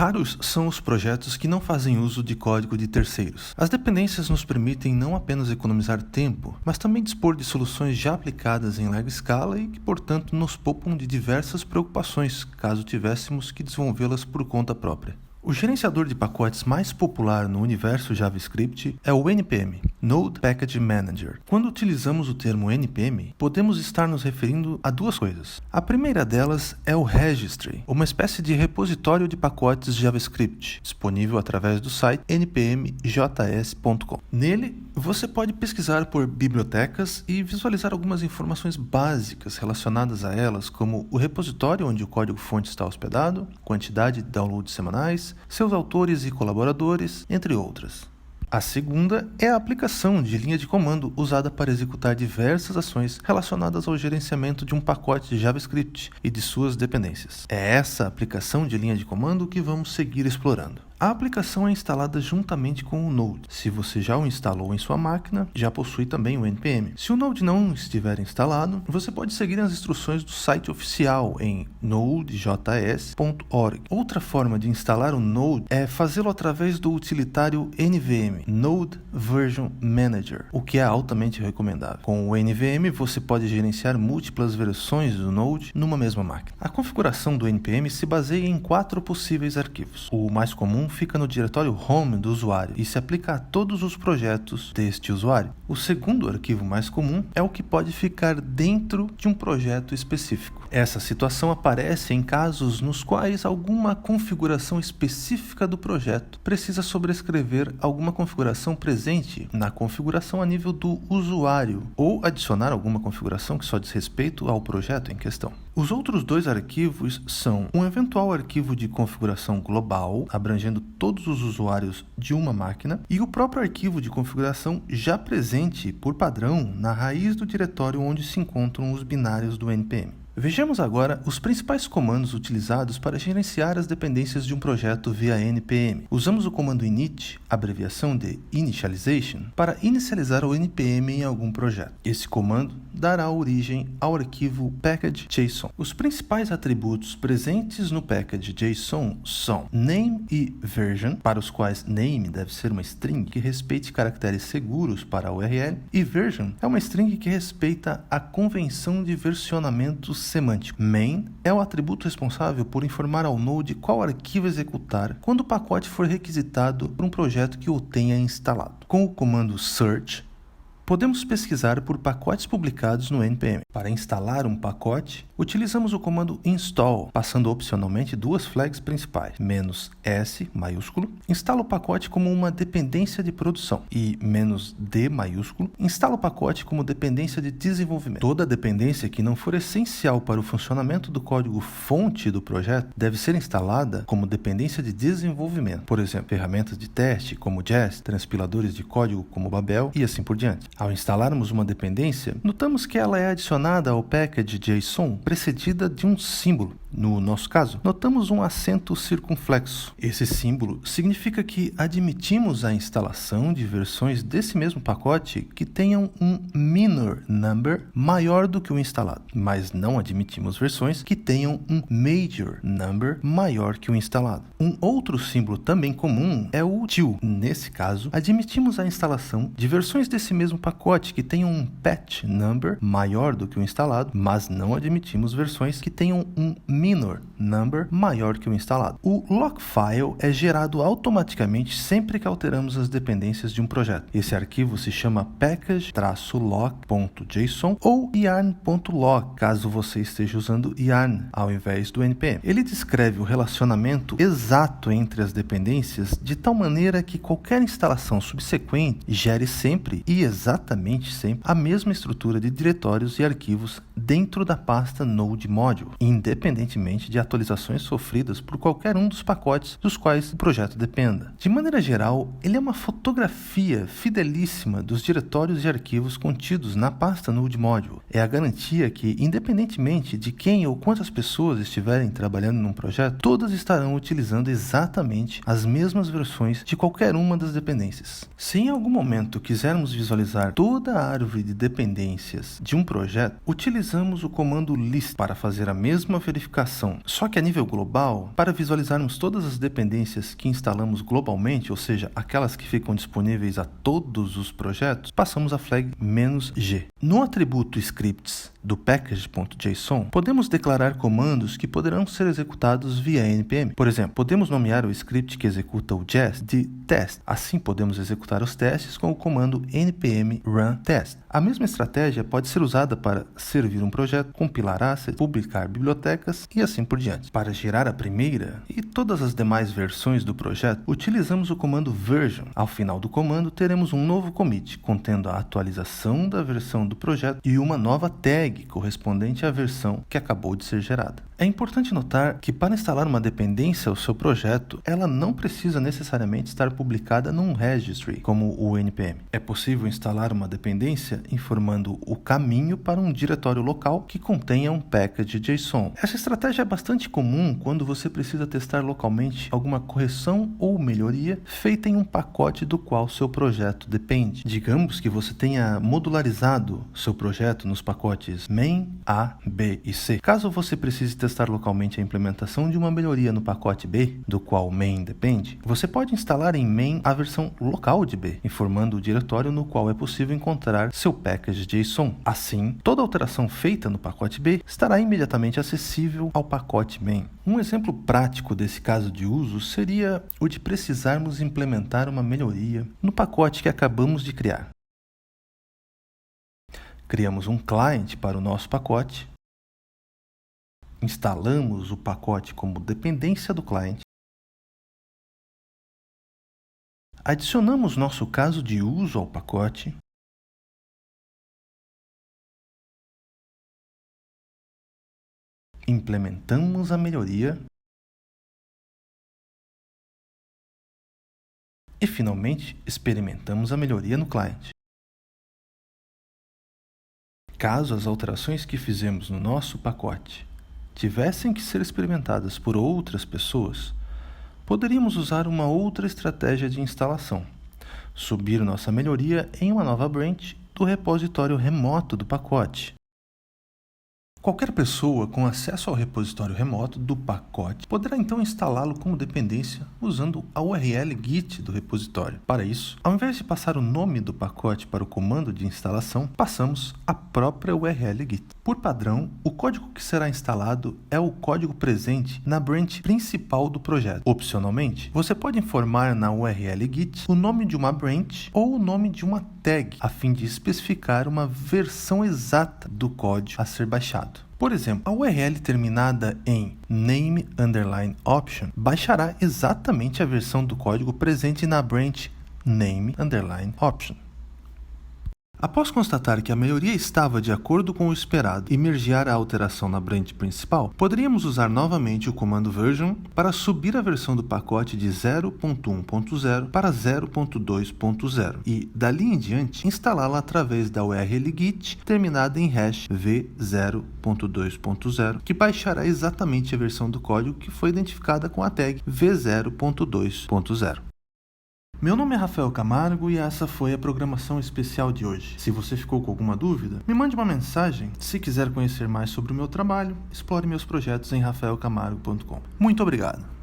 Raros são os projetos que não fazem uso de código de terceiros. As dependências nos permitem não apenas economizar tempo, mas também dispor de soluções já aplicadas em larga escala e que, portanto, nos poupam de diversas preocupações, caso tivéssemos que desenvolvê-las por conta própria. O gerenciador de pacotes mais popular no universo JavaScript é o NPM, Node Package Manager. Quando utilizamos o termo NPM, podemos estar nos referindo a duas coisas. A primeira delas é o Registry, uma espécie de repositório de pacotes JavaScript, disponível através do site npmjs.com. Nele, você pode pesquisar por bibliotecas e visualizar algumas informações básicas relacionadas a elas, como o repositório onde o código-fonte está hospedado, quantidade de downloads semanais, seus autores e colaboradores, entre outras. A segunda é a aplicação de linha de comando usada para executar diversas ações relacionadas ao gerenciamento de um pacote de JavaScript e de suas dependências. É essa aplicação de linha de comando que vamos seguir explorando. A aplicação é instalada juntamente com o Node. Se você já o instalou em sua máquina, já possui também o NPM. Se o Node não estiver instalado, você pode seguir as instruções do site oficial em nodejs.org. Outra forma de instalar o Node é fazê-lo através do utilitário NVM, Node Version Manager, o que é altamente recomendável. Com o NVM, você pode gerenciar múltiplas versões do Node numa mesma máquina. A configuração do NPM se baseia em 4 possíveis arquivos. O mais comum fica no diretório Home do usuário e se aplica a todos os projetos deste usuário. O segundo arquivo mais comum é o que pode ficar dentro de um projeto específico. Essa situação aparece em casos nos quais alguma configuração específica do projeto precisa sobrescrever alguma configuração presente na configuração a nível do usuário ou adicionar alguma configuração que só diz respeito ao projeto em questão. Os outros dois arquivos são um eventual arquivo de configuração global, abrangendo todos os usuários de uma máquina, e o próprio arquivo de configuração já presente por padrão na raiz do diretório onde se encontram os binários do NPM. Vejamos agora os principais comandos utilizados para gerenciar as dependências de um projeto via NPM. Usamos o comando init, abreviação de initialization, para inicializar o NPM em algum projeto. Esse comando dará origem ao arquivo package.json. Os principais atributos presentes no package.json são name e version, para os quais name deve ser uma string que respeite caracteres seguros para a URL, e version é uma string que respeita a convenção de versionamento semântico. Main é o atributo responsável por informar ao Node qual arquivo executar quando o pacote for requisitado por um projeto que o tenha instalado. Com o comando search, podemos pesquisar por pacotes publicados no NPM. Para instalar um pacote, utilizamos o comando install, passando opcionalmente duas flags principais. "-s maiúsculo instala o pacote como uma dependência de produção e "-d maiúsculo instala o pacote como dependência de desenvolvimento. Toda dependência que não for essencial para o funcionamento do código fonte do projeto deve ser instalada como dependência de desenvolvimento. Por exemplo, ferramentas de teste como Jest, transpiladores de código como Babel e assim por diante. Ao instalarmos uma dependência, notamos que ela é adicionada ao package.json precedida de um símbolo. No nosso caso, notamos um acento circunflexo. Esse símbolo significa que admitimos a instalação de versões desse mesmo pacote que tenham um minor number maior do que o instalado, mas não admitimos versões que tenham um major number maior que o instalado. Um outro símbolo também comum é o til. Nesse caso, admitimos a instalação de versões desse mesmo pacote que tenham um patch number maior do que o instalado, mas não admitimos versões que tenham um minor number maior que o instalado. O lock file é gerado automaticamente sempre que alteramos as dependências de um projeto. Esse arquivo se chama package-lock.json ou yarn.lock, caso você esteja usando yarn ao invés do npm. Ele descreve o relacionamento exato entre as dependências de tal maneira que qualquer instalação subsequente gere sempre e exatamente sempre a mesma estrutura de diretórios e arquivos dentro da pasta Node Module, independentemente de atualizações sofridas por qualquer um dos pacotes dos quais o projeto dependa. De maneira geral, ele é uma fotografia fidelíssima dos diretórios e arquivos contidos na pasta Node Module. É a garantia que, independentemente de quem ou quantas pessoas estiverem trabalhando num projeto, todas estarão utilizando exatamente as mesmas versões de qualquer uma das dependências. Se em algum momento quisermos visualizar toda a árvore de dependências de um projeto, utilizamos o comando list para fazer a mesma verificação codificação. Só que a nível global, para visualizarmos todas as dependências que instalamos globalmente, ou seja, aquelas que ficam disponíveis a todos os projetos, passamos a flag "-g". No atributo scripts do package.json, podemos declarar comandos que poderão ser executados via npm. Por exemplo, podemos nomear o script que executa o jest de test. Assim, podemos executar os testes com o comando npm run test. A mesma estratégia pode ser usada para servir um projeto, compilar assets, publicar bibliotecas e assim por diante. Para gerar a primeira e todas as demais versões do projeto, utilizamos o comando version. Ao final do comando, teremos um novo commit, contendo a atualização da versão do projeto e uma nova tag correspondente à versão que acabou de ser gerada. É importante notar que para instalar uma dependência ao seu projeto, ela não precisa necessariamente estar publicada num registry, como o npm. É possível instalar uma dependência informando o caminho para um diretório local que contenha um package.json. Essa estratégia é bastante comum quando você precisa testar localmente alguma correção ou melhoria feita em um pacote do qual seu projeto depende. Digamos que você tenha modularizado seu projeto nos pacotes main, A, B e C. Caso você precise testar localmente a implementação de uma melhoria no pacote B, do qual main depende, você pode instalar em main a versão local de B, informando o diretório no qual é possível encontrar seu package.json. Assim, toda alteração feita no pacote B estará imediatamente acessível ao pacote main. Um exemplo prático desse caso de uso seria o de precisarmos implementar uma melhoria no pacote que acabamos de criar. Criamos um client para o nosso pacote, instalamos o pacote como dependência do client, adicionamos nosso caso de uso ao pacote, implementamos a melhoria e, finalmente, experimentamos a melhoria no client. Caso as alterações que fizemos no nosso pacote tivessem que ser experimentadas por outras pessoas, poderíamos usar uma outra estratégia de instalação: subir nossa melhoria em uma nova branch do repositório remoto do pacote. Qualquer pessoa com acesso ao repositório remoto do pacote poderá então instalá-lo como dependência usando a URL git do repositório. Para isso, ao invés de passar o nome do pacote para o comando de instalação, passamos a própria URL git. Por padrão, o código que será instalado é o código presente na branch principal do projeto. Opcionalmente, você pode informar na URL git o nome de uma branch ou o nome de uma tag, a fim de especificar uma versão exata do código a ser baixado. Por exemplo, a URL terminada em name_option baixará exatamente a versão do código presente na branch name_option. Após constatar que a melhoria estava de acordo com o esperado e mergear a alteração na branch principal, poderíamos usar novamente o comando version para subir a versão do pacote de 0.1.0 para 0.2.0 e, dali em diante, instalá-la através da URL git terminada em hash v0.2.0, que baixará exatamente a versão do código que foi identificada com a tag v0.2.0. Meu nome é Rafael Camargo e essa foi a programação especial de hoje. Se você ficou com alguma dúvida, me mande uma mensagem. Se quiser conhecer mais sobre o meu trabalho, explore meus projetos em rafaelcamargo.com. Muito obrigado!